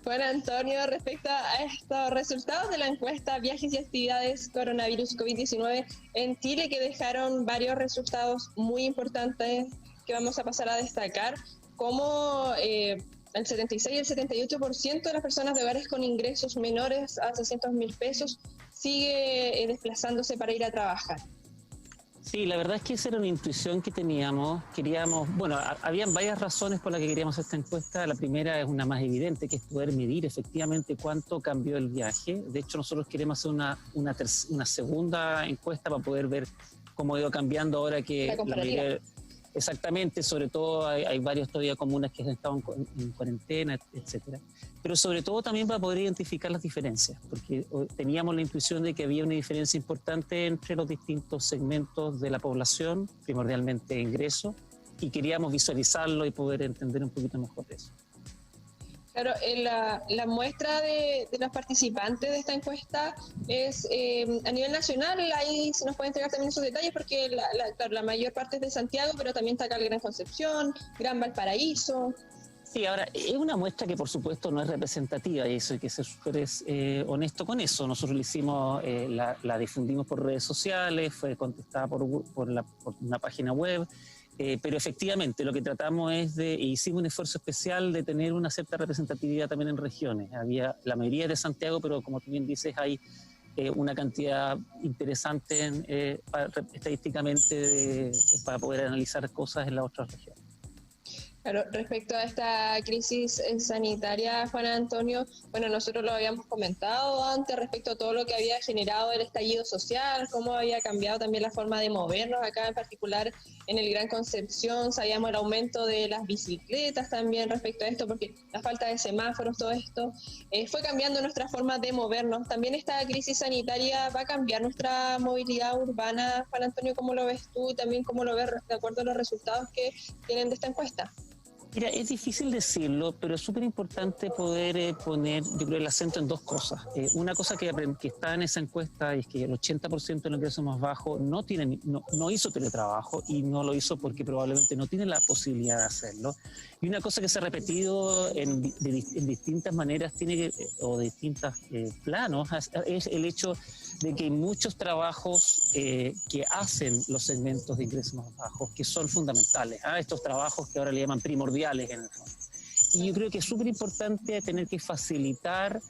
Juan Antonio, respecto a estos resultados de la encuesta Viajes y Actividades Coronavirus COVID-19 en Chile, que dejaron varios resultados muy importantes que vamos a pasar a destacar, como el 76 y el 78% de las personas de hogares con ingresos menores a 600.000 pesos sigue desplazándose para ir a trabajar. Sí, la verdad es que esa era una intuición que teníamos. Queríamos, bueno, habían varias razones por las que queríamos esta encuesta. La primera es una más evidente, que es poder medir efectivamente cuánto cambió el viaje. De hecho, nosotros queremos hacer una segunda encuesta para poder ver cómo ha ido cambiando ahora que la mayoría. Exactamente, sobre todo hay varios todavía comunas que estaban en cuarentena, etcétera. Pero sobre todo también para poder identificar las diferencias, porque teníamos la intuición de que había una diferencia importante entre los distintos segmentos de la población, primordialmente ingresos, y queríamos visualizarlo y poder entender un poquito mejor eso. Claro, la muestra de los participantes de esta encuesta es a nivel nacional. Ahí se nos puede entregar también esos detalles porque claro, la mayor parte es de Santiago, pero también está acá el Gran Concepción, Gran Valparaíso. Sí, ahora, es una muestra que por supuesto no es representativa y eso hay que ser súper honesto con eso. Nosotros lo hicimos, la difundimos por redes sociales, fue contestada por una página web. Pero efectivamente lo que tratamos hicimos un esfuerzo especial de tener una cierta representatividad también en regiones. Había la mayoría es de Santiago, pero como tú bien dices, hay una cantidad interesante estadísticamente para poder analizar cosas en las otras regiones. Claro, respecto a esta crisis sanitaria, Juan Antonio, bueno, nosotros lo habíamos comentado antes respecto a todo lo que había generado el estallido social, cómo había cambiado también la forma de movernos acá, en particular en el Gran Concepción. Sabíamos el aumento de las bicicletas también respecto a esto, porque la falta de semáforos, todo esto, fue cambiando nuestra forma de movernos. También esta crisis sanitaria va a cambiar nuestra movilidad urbana. Juan Antonio, ¿cómo lo ves tú? Y también, ¿cómo lo ves de acuerdo a los resultados que tienen de esta encuesta? Mira, es difícil decirlo, pero es súper importante poder poner, yo creo, el acento en dos cosas. Una cosa que está en esa encuesta es que el 80% de los ingresos más bajos no hizo teletrabajo y no lo hizo porque probablemente no tiene la posibilidad de hacerlo. Y una cosa que se ha repetido en distintas maneras o distintos planos es el hecho de que hay muchos trabajos que hacen los segmentos de ingresos más bajos, que son fundamentales. Estos trabajos que ahora le llaman primordiales en el fondo. Y yo creo que es súper importante tener que facilitar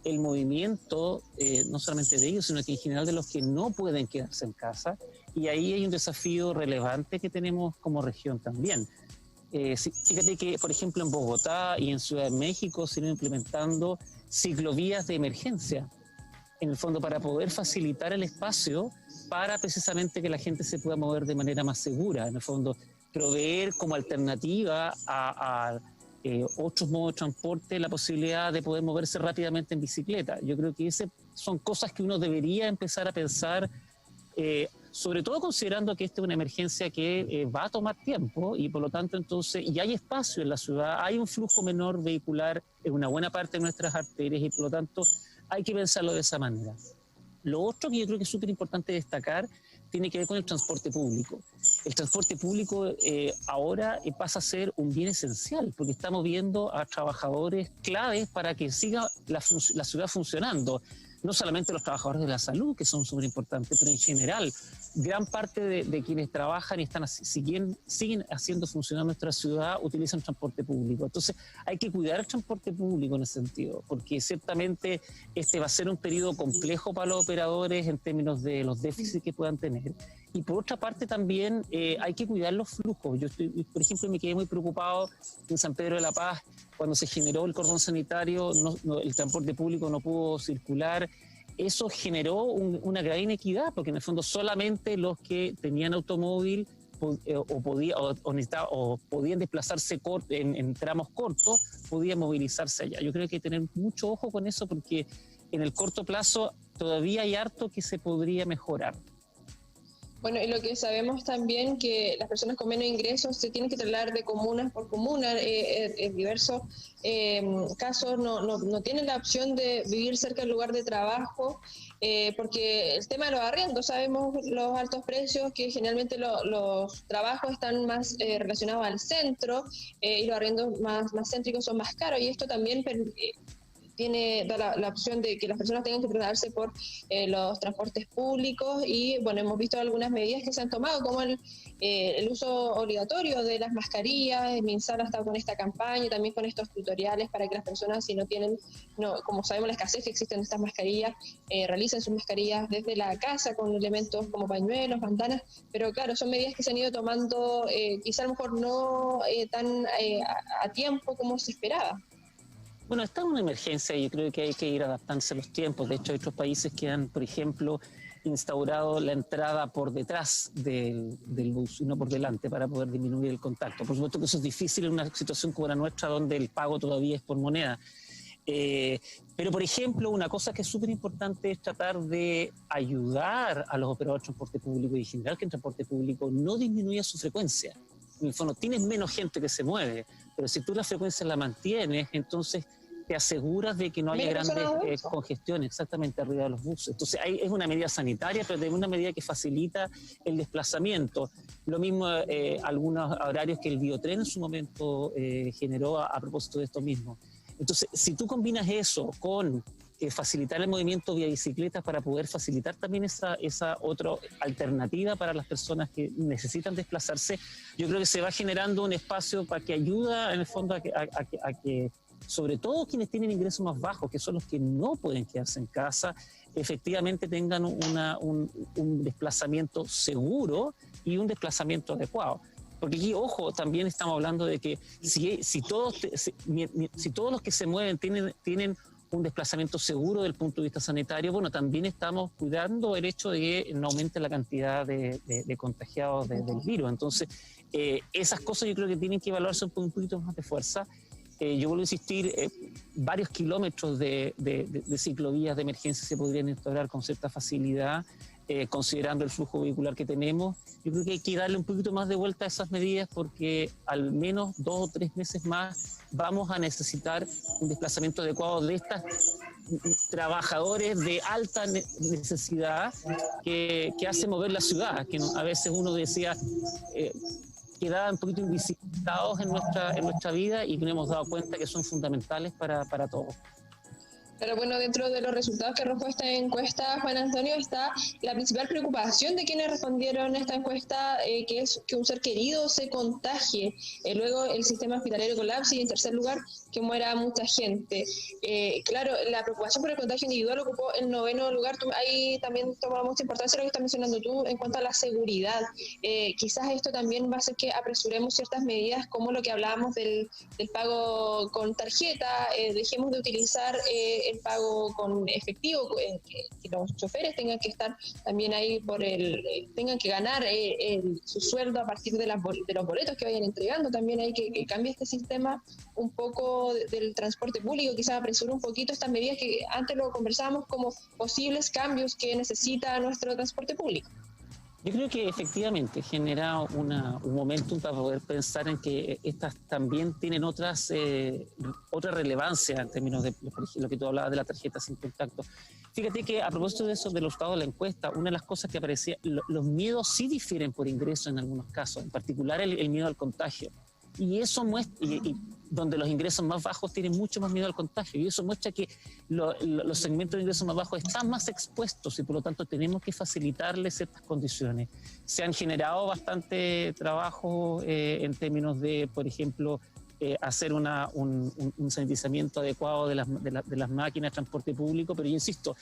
el movimiento, no solamente de ellos, sino que en general de los que no pueden quedarse en casa. Y ahí hay un desafío relevante que tenemos como región también. Fíjate que, por ejemplo, en Bogotá y en Ciudad de México se han implementando ciclovías de emergencia, en el fondo para poder facilitar el espacio para precisamente que la gente se pueda mover de manera más segura, en el fondo proveer como alternativa a otros modos de transporte la posibilidad de poder moverse rápidamente en bicicleta. Yo creo que esas son cosas que uno debería empezar a pensar, sobre todo considerando que esta es una emergencia que va a tomar tiempo y por lo tanto entonces, y hay espacio en la ciudad, hay un flujo menor vehicular en una buena parte de nuestras arterias y por lo tanto hay que pensarlo de esa manera. Lo otro que yo creo que es súper importante destacar tiene que ver con el transporte público. El transporte público ahora pasa a ser un bien esencial porque estamos viendo a trabajadores claves para que siga la ciudad funcionando. No solamente los trabajadores de la salud, que son súper importantes, pero en general, gran parte de quienes trabajan y siguen haciendo funcionar nuestra ciudad utilizan transporte público. Entonces, hay que cuidar el transporte público en ese sentido, porque ciertamente este va a ser un periodo complejo para los operadores en términos de los déficits que puedan tener. Y por otra parte también hay que cuidar los flujos. Por ejemplo, me quedé muy preocupado en San Pedro de la Paz cuando se generó el cordón sanitario, el transporte público no pudo circular. Eso generó una gran inequidad, porque en el fondo solamente los que tenían automóvil podían desplazarse en tramos cortos, podían movilizarse allá. Yo creo que hay que tener mucho ojo con eso, porque en el corto plazo todavía hay harto que se podría mejorar. Bueno, y lo que sabemos también que las personas con menos ingresos se tienen que trasladar de comunas por comuna. En diversos casos no tienen la opción de vivir cerca del lugar de trabajo, porque el tema de los arriendos, sabemos los altos precios, que generalmente los trabajos están más relacionados al centro, y los arriendos más céntricos son más caros, y esto también da la opción de que las personas tengan que trasladarse por los transportes públicos. Y bueno, hemos visto algunas medidas que se han tomado, como el uso obligatorio de las mascarillas. MinSal ha estado con esta campaña y también con estos tutoriales para que las personas, si no tienen, como sabemos la escasez que existen de estas mascarillas, realicen sus mascarillas desde la casa con elementos como pañuelos, bandanas. Pero claro, son medidas que se han ido tomando quizá a lo mejor no tan a tiempo como se esperaba. Bueno, está en una emergencia y yo creo que hay que ir adaptándose a los tiempos. De hecho, hay otros países que han, por ejemplo, instaurado la entrada por detrás del bus y no por delante para poder disminuir el contacto. Por supuesto que eso es difícil en una situación como la nuestra, donde el pago todavía es por moneda. Pero, por ejemplo, una cosa que es súper importante es tratar de ayudar a los operadores de transporte público y generar que el transporte público no disminuya su frecuencia. En el fondo, tienes menos gente que se mueve, pero si tú la frecuencia la mantienes, entonces te aseguras de que no haya grandes congestiones exactamente arriba de los buses. Entonces es una medida sanitaria, pero es una medida que facilita el desplazamiento. Lo mismo algunos horarios que el biotren en su momento generó a propósito de esto mismo. Entonces, si tú combinas eso con facilitar el movimiento vía bicicletas para poder facilitar también esa otra alternativa para las personas que necesitan desplazarse, yo creo que se va generando un espacio para que ayuda en el fondo a que sobre todo quienes tienen ingresos más bajos, que son los que no pueden quedarse en casa, efectivamente tengan un desplazamiento seguro y un desplazamiento adecuado. Porque aquí, ojo, también estamos hablando de que si todos los que se mueven tienen un desplazamiento seguro desde el punto de vista sanitario, bueno, también estamos cuidando el hecho de que no aumente la cantidad de contagiados del virus. Entonces, esas cosas yo creo que tienen que evaluarse con un poquito más de fuerza. Yo vuelvo a insistir, varios kilómetros de ciclovías de emergencia se podrían instaurar con cierta facilidad, considerando el flujo vehicular que tenemos. Yo creo que hay que darle un poquito más de vuelta a esas medidas, porque al menos 2 o 3 meses más vamos a necesitar un desplazamiento adecuado de estos trabajadores de alta necesidad que hace mover la ciudad, que a veces uno decía... quedaban un poquito invisibilizados en nuestra vida, y nos hemos dado cuenta que son fundamentales para todos. Pero bueno, dentro de los resultados que arrojó esta encuesta, Juan Antonio, está la principal preocupación de quienes respondieron a esta encuesta, que es que un ser querido se contagie, luego el sistema hospitalario colapse, y en tercer lugar, que muera mucha gente. Claro, la preocupación por el contagio individual ocupó el 9º lugar. Ahí también toma mucha importancia lo que estás mencionando tú en cuanto a la seguridad. Quizás esto también va a hacer que apresuremos ciertas medidas, como lo que hablábamos del pago con tarjeta. Dejemos de utilizar el pago con efectivo, que los choferes tengan que estar también ahí tengan que ganar su sueldo a partir de los boletos que vayan entregando. También hay que cambie este sistema un poco del transporte público, quizás apresure un poquito estas medidas que antes lo conversábamos como posibles cambios que necesita nuestro transporte público. Yo creo que efectivamente genera un momentum para poder pensar en que estas también tienen otra relevancia en términos de lo que tú hablabas de la tarjeta sin contacto. Fíjate que a propósito de eso, de los resultados de la encuesta, una de las cosas que aparecía, los miedos sí difieren por ingreso en algunos casos, en particular el miedo al contagio. Y eso muestra, y donde los ingresos más bajos tienen mucho más miedo al contagio, y eso muestra que los segmentos de ingresos más bajos están más expuestos, y por lo tanto tenemos que facilitarles ciertas condiciones. Se han generado bastante trabajo en términos de, por ejemplo, hacer un sanitizamiento adecuado de las máquinas de transporte público, pero yo insisto,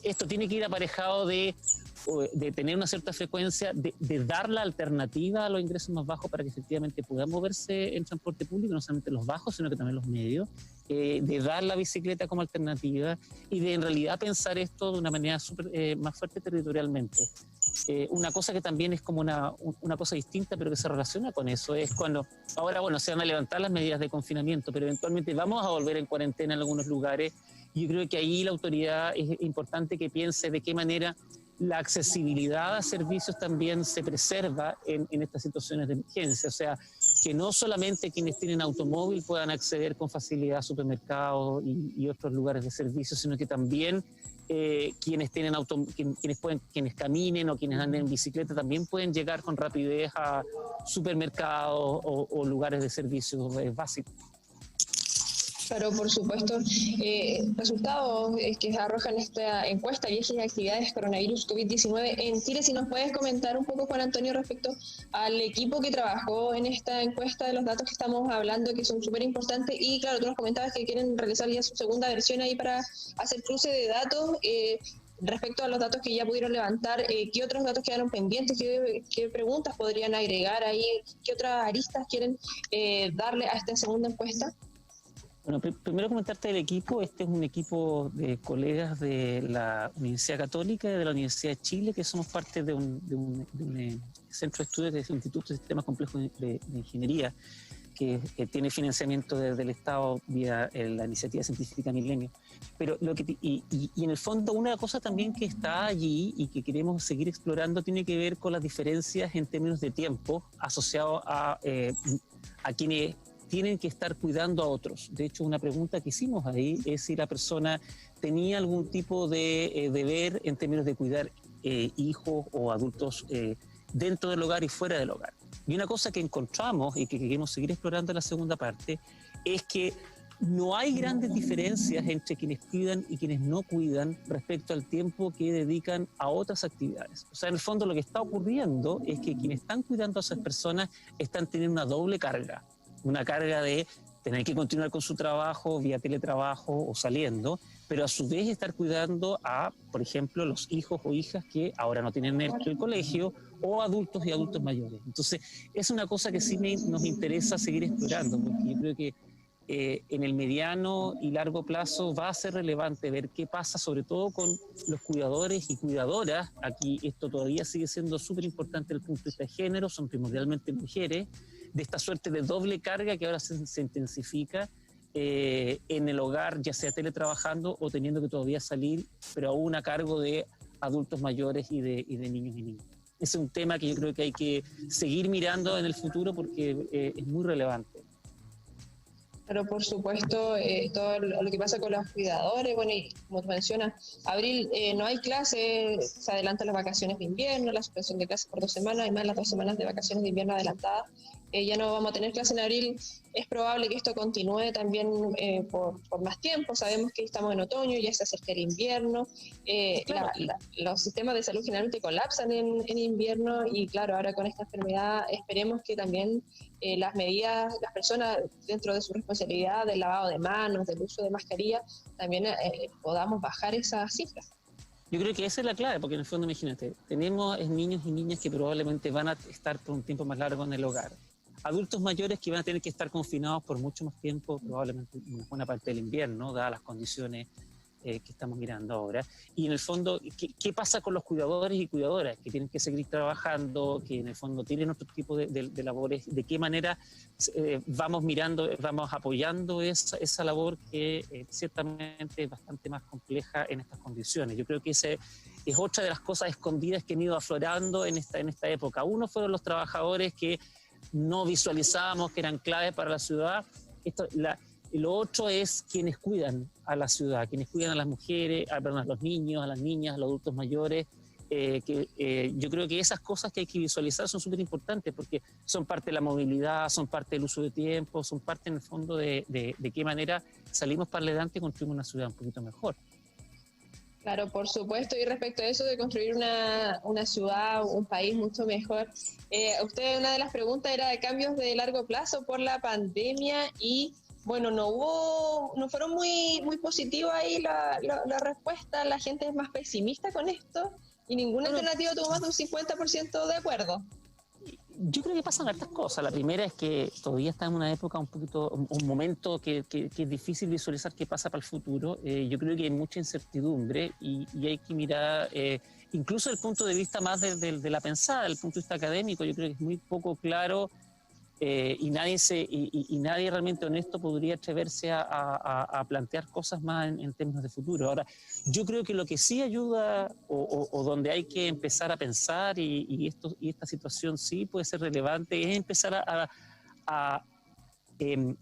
esto tiene que ir aparejado de tener una cierta frecuencia, de dar la alternativa a los ingresos más bajos para que efectivamente puedan moverse en transporte público, no solamente los bajos, sino que también los medios, de dar la bicicleta como alternativa, y de en realidad pensar esto de una manera más fuerte territorialmente. Una cosa que también es como una cosa distinta, pero que se relaciona con eso, es cuando ahora, bueno, se van a levantar las medidas de confinamiento, pero eventualmente vamos a volver en cuarentena en algunos lugares. Yo creo que ahí la autoridad es importante que piense de qué manera la accesibilidad a servicios también se preserva en estas situaciones de emergencia. O sea, que no solamente quienes tienen automóvil puedan acceder con facilidad a supermercados y otros lugares de servicio, sino que también quienes tienen quienes caminen o quienes anden en bicicleta también pueden llegar con rapidez a supermercados o lugares de servicios básicos. Claro, por supuesto. Resultados que arrojan esta encuesta, viajes y actividades coronavirus COVID-19 en Chile. Si nos puedes comentar un poco, Juan Antonio, respecto al equipo que trabajó en esta encuesta, de los datos que estamos hablando, que son súper importantes. Y claro, tú nos comentabas que quieren realizar ya su segunda versión ahí para hacer cruce de datos. Respecto a los datos que ya pudieron levantar, ¿qué otros datos quedaron pendientes? ¿Qué preguntas podrían agregar ahí? ¿Qué otras aristas quieren darle a esta segunda encuesta? Bueno, primero comentarte del equipo. Este es un equipo de colegas de la Universidad Católica y de la Universidad de Chile, que somos parte de un centro de estudios del Instituto de Sistemas Complejos de Ingeniería, que tiene financiamiento desde el Estado vía la Iniciativa Científica Milenio. Pero y en el fondo una cosa también que está allí y que queremos seguir explorando tiene que ver con las diferencias en términos de tiempo asociados a quienes tienen que estar cuidando a otros. De hecho, una pregunta que hicimos ahí es si la persona tenía algún tipo de deber en términos de cuidar hijos o adultos dentro del hogar y fuera del hogar. Y una cosa que encontramos y que queremos seguir explorando en la segunda parte es que no hay grandes diferencias entre quienes cuidan y quienes no cuidan respecto al tiempo que dedican a otras actividades. O sea, en el fondo lo que está ocurriendo es que quienes están cuidando a esas personas están teniendo una doble carga. Una carga de tener que continuar con su trabajo vía teletrabajo o saliendo, pero a su vez estar cuidando a, por ejemplo, los hijos o hijas que ahora no tienen el colegio, o adultos y adultos mayores. Entonces, es una cosa que sí nos interesa seguir explorando, porque yo creo que en el mediano y largo plazo va a ser relevante ver qué pasa, sobre todo con los cuidadores y cuidadoras. Aquí esto todavía sigue siendo súper importante desde el punto de vista de género, son primordialmente mujeres, de esta suerte de doble carga que ahora se intensifica en el hogar, ya sea teletrabajando o teniendo que todavía salir, pero aún a cargo de adultos mayores y de niños y niñas. Ese es un tema que yo creo que hay que seguir mirando en el futuro porque es muy relevante. Pero por supuesto, todo lo que pasa con los cuidadores, bueno, y como tú mencionas, abril no hay clases, se adelantan las vacaciones de invierno, la suspensión de clases por 2 semanas, además las 2 semanas de vacaciones de invierno adelantadas. Ya no vamos a tener clase en abril. Es probable que esto continúe también por más tiempo. Sabemos que estamos en otoño, ya se acerca el invierno. Claro. Los sistemas de salud generalmente colapsan en invierno y claro, ahora con esta enfermedad esperemos que también las medidas, las personas dentro de su responsabilidad del lavado de manos, del uso de mascarilla, también podamos bajar esas cifras. Yo creo que esa es la clave, porque en el fondo, imagínate, tenemos niños y niñas que probablemente van a estar por un tiempo más largo en el hogar. Adultos mayores que van a tener que estar confinados por mucho más tiempo, probablemente una buena parte del invierno, dadas las condiciones que estamos mirando ahora. Y en el fondo, ¿qué pasa con los cuidadores y cuidadoras que tienen que seguir trabajando, que en el fondo tienen otro tipo de labores? ¿De qué manera vamos mirando, vamos apoyando esa labor que ciertamente es bastante más compleja en estas condiciones? Yo creo que esa es otra de las cosas escondidas que han ido aflorando en esta época. Uno fueron los trabajadores que no visualizábamos que eran claves para la ciudad. Lo otro es quienes cuidan a la ciudad, quienes cuidan a las mujeres, a los niños, a las niñas, a los adultos mayores. Yo creo que esas cosas que hay que visualizar son súper importantes porque son parte de la movilidad, son parte del uso de tiempo, son parte en el fondo de qué manera salimos para adelante y construimos una ciudad un poquito mejor. Claro, por supuesto. Y respecto a eso de construir una ciudad, un país mucho mejor, usted, una de las preguntas era de cambios de largo plazo por la pandemia y bueno, no fueron muy positivas ahí la respuesta. La gente es más pesimista con esto y ninguna alternativa tuvo más de un 50% de acuerdo. Yo creo que pasan hartas cosas. La primera es que todavía estamos en una época un momento que es difícil visualizar qué pasa para el futuro. Yo creo que hay mucha incertidumbre y hay que mirar, incluso desde el punto de vista más de la pensada, desde el punto de vista académico, yo creo que es muy poco claro y nadie realmente honesto podría atreverse a plantear cosas más en términos de futuro. Ahora, yo creo que lo que sí ayuda o donde hay que empezar a pensar y esta situación sí puede ser relevante es empezar a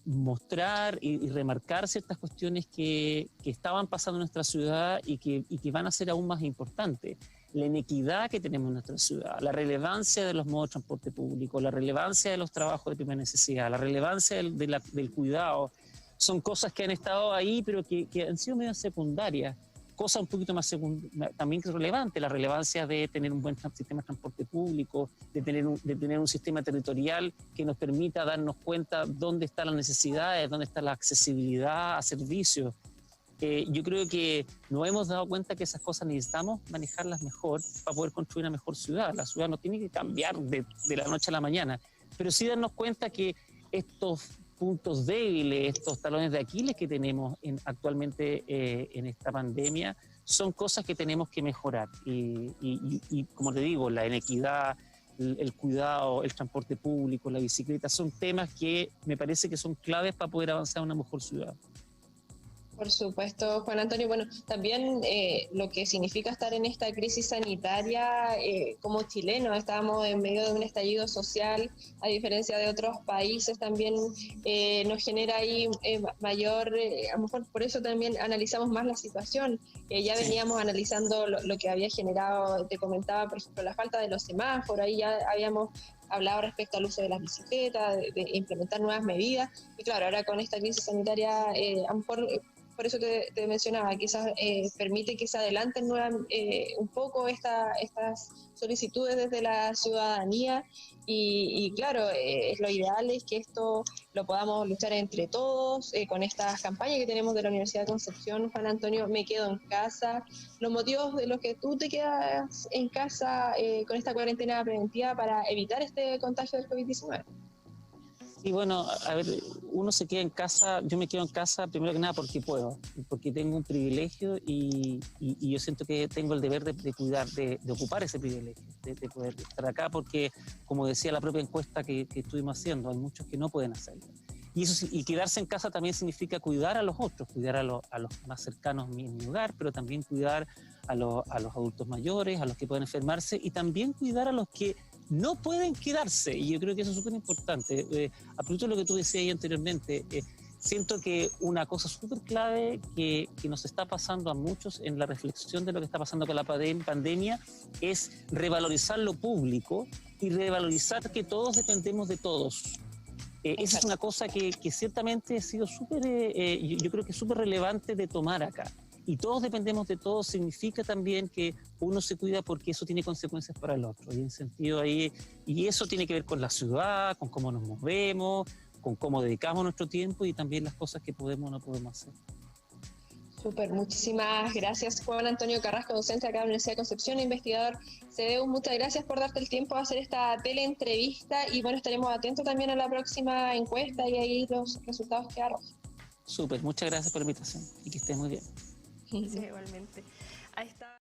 mostrar y remarcar ciertas cuestiones que estaban pasando en nuestra ciudad y que van a ser aún más importantes. La inequidad que tenemos en nuestra ciudad, la relevancia de los modos de transporte público, la relevancia de los trabajos de primera necesidad, la relevancia del cuidado, son cosas que han estado ahí, pero que han sido medio secundarias. Cosa un poquito más también relevante, la relevancia de tener un buen sistema de transporte público, de tener un sistema territorial que nos permita darnos cuenta dónde están las necesidades, dónde está la accesibilidad a servicios. Yo creo que nos hemos dado cuenta que esas cosas necesitamos manejarlas mejor para poder construir una mejor ciudad. La ciudad no tiene que cambiar de la noche a la mañana, pero sí darnos cuenta que estos puntos débiles, estos talones de Aquiles que tenemos actualmente en esta pandemia, son cosas que tenemos que mejorar. Y como te digo, la inequidad, el cuidado, el transporte público, la bicicleta, son temas que me parece que son claves para poder avanzar a una mejor ciudad. Por supuesto, Juan Antonio. Bueno, también lo que significa estar en esta crisis sanitaria como chilenos, estábamos en medio de un estallido social, a diferencia de otros países, también nos genera ahí mayor, a lo mejor por eso también analizamos más la situación. Ya veníamos analizando lo que había generado, te comentaba, por ejemplo, la falta de los semáforos, ahí ya habíamos hablado respecto al uso de las bicicletas, de implementar nuevas medidas, y claro, ahora con esta crisis sanitaria, a lo mejor por eso te mencionaba, quizás permite que se adelanten un poco estas solicitudes desde la ciudadanía y claro, lo ideal es que esto lo podamos luchar entre todos, con estas campañas que tenemos de la Universidad de Concepción. Juan Antonio, me quedo en casa, los motivos de los que tú te quedas en casa con esta cuarentena preventiva para evitar este contagio del COVID-19. Y bueno, a ver, uno se queda en casa, yo me quedo en casa primero que nada porque puedo, porque tengo un privilegio y yo siento que tengo el deber de cuidar, de ocupar ese privilegio, de poder estar acá porque, como decía la propia encuesta que estuvimos haciendo, hay muchos que no pueden hacerlo. Y quedarse en casa también significa cuidar a los otros, cuidar a los más cercanos en mi hogar, pero también cuidar a los adultos mayores, a los que pueden enfermarse y también cuidar a los que no pueden quedarse, y yo creo que eso es súper importante. A propósito de lo que tú decías ahí anteriormente, siento que una cosa súper clave que nos está pasando a muchos en la reflexión de lo que está pasando con la pandemia es revalorizar lo público y revalorizar que todos dependemos de todos. Esa es una cosa que ciertamente ha sido súper, yo creo que es súper relevante de tomar acá. Y todos dependemos de todos significa también que uno se cuida porque eso tiene consecuencias para el otro. Y en sentido ahí, y eso tiene que ver con la ciudad, con cómo nos movemos, con cómo dedicamos nuestro tiempo y también las cosas que podemos o no podemos hacer. Súper, muchísimas gracias Juan Antonio Carrasco, docente acá de la Universidad de Concepción, investigador CDU. Muchas gracias por darte el tiempo de hacer esta teleentrevista y bueno, estaremos atentos también a la próxima encuesta y ahí los resultados que arrojen. Súper, muchas gracias por la invitación y que estés muy bien. Sí, igualmente. Ahí está.